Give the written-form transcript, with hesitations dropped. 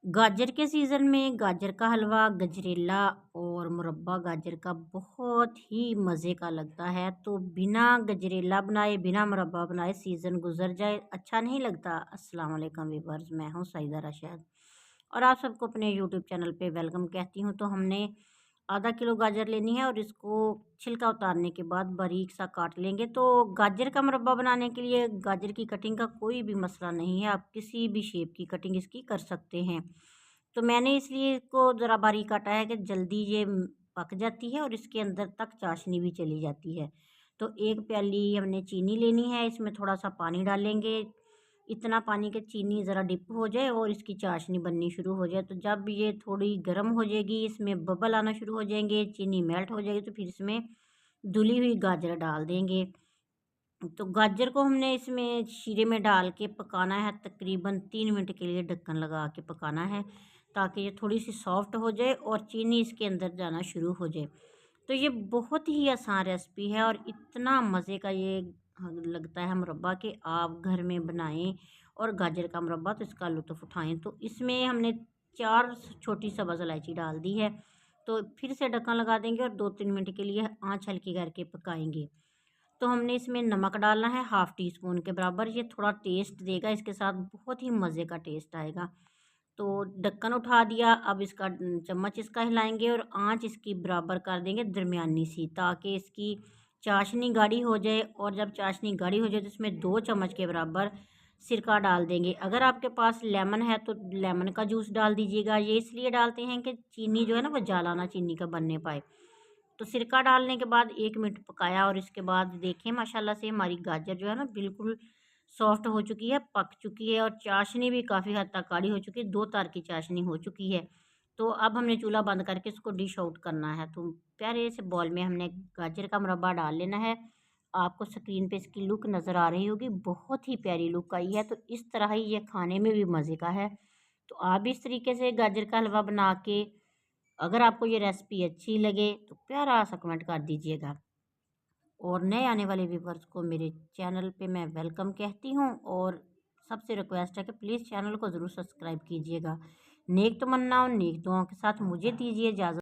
गाजर के सीज़न में गाजर का हलवा, गजरेला और मुरब्बा गाजर का बहुत ही मज़े का लगता है। तो बिना गजरेला बनाए, बिना मुरब्बा बनाए सीज़न गुज़र जाए, अच्छा नहीं लगता। अस्सलाम वालेकुम व्यूअर्स, मैं हूँ सईदा रशीद और आप सबको अपने यूट्यूब चैनल पे वेलकम कहती हूँ। तो हमने आधा किलो गाजर लेनी है और इसको छिलका उतारने के बाद बारीक सा काट लेंगे। तो गाजर का मुरब्बा बनाने के लिए गाजर की कटिंग का कोई भी मसला नहीं है, आप किसी भी शेप की कटिंग इसकी कर सकते हैं। तो मैंने इसलिए इसको ज़रा बारीक काटा है कि जल्दी ये पक जाती है और इसके अंदर तक चाशनी भी चली जाती है। तो एक प्याली हमने चीनी लेनी है, इसमें थोड़ा सा पानी डालेंगे, इतना पानी कि चीनी ज़रा डिप हो जाए और इसकी चाशनी बननी शुरू हो जाए। तो जब ये थोड़ी गर्म हो जाएगी, इसमें बबल आना शुरू हो जाएंगे, चीनी मेल्ट हो जाएगी, तो फिर इसमें धुली हुई गाजर डाल देंगे। तो गाजर को हमने इसमें शीरे में डाल के पकाना है, तकरीबन 3 मिनट के लिए ढक्कन लगा के पकाना है, ताकि ये थोड़ी सी सॉफ्ट हो जाए और चीनी इसके अंदर जाना शुरू हो जाए। तो ये बहुत ही आसान रेसिपी है और इतना मज़े का ये लगता है मुरब्बा कि आप घर में बनाएं और गाजर का मुरब्बा तो इसका लुत्फ़ उठाएं। तो इसमें हमने 4 छोटी सब्ज़ इलायची डाल दी है। तो फिर से ढक्कन लगा देंगे और 2-3 मिनट के लिए आँच हल्की करके पकाएंगे। तो हमने इसमें नमक डालना है हाफ़ टी स्पून के बराबर, ये थोड़ा टेस्ट देगा, इसके साथ बहुत ही मज़े का टेस्ट आएगा। तो ढक्कन उठा दिया, अब इसका चम्मच इसका हिलाएंगे और आंच इसकी बराबर कर देंगे दरमियानी सी, ताकि इसकी चाशनी गाढ़ी हो जाए। और जब चाशनी गाढ़ी हो जाए तो इसमें 2 चम्मच के बराबर सिरका डाल देंगे। अगर आपके पास लेमन है तो लेमन का जूस डाल दीजिएगा। ये इसलिए डालते हैं कि चीनी जो है ना वो जालाना चीनी का बनने पाए। तो सिरका डालने के बाद 1 मिनट पकाया और इसके बाद देखें माशाल्लाह से हमारी गाजर जो है ना बिल्कुल सॉफ्ट हो चुकी है, पक चुकी है और चाशनी भी काफ़ी हद तक गाढ़ी हो चुकी है, 2 तार की चाशनी हो चुकी है। तो अब हमने चूल्हा बंद करके इसको डिश आउट करना है। तो प्यारे से बॉल में हमने गाजर का मुरब्बा डाल लेना है। आपको स्क्रीन पे इसकी लुक नज़र आ रही होगी, बहुत ही प्यारी लुक आई है। तो इस तरह ही ये खाने में भी मज़े का है। तो आप भी इस तरीके से गाजर का हलवा बना के, अगर आपको ये रेसिपी अच्छी लगे तो प्यारा सा कमेंट कर दीजिएगा। और नए आने वाले व्यूवर्स को मेरे चैनल पे मैं वेलकम कहती हूँ और सबसे रिक्वेस्ट है कि प्लीज़ चैनल को ज़रूर सब्सक्राइब कीजिएगा। नेक तमन्ना और नेक दुआओं के साथ मुझे दीजिए इजाज़त।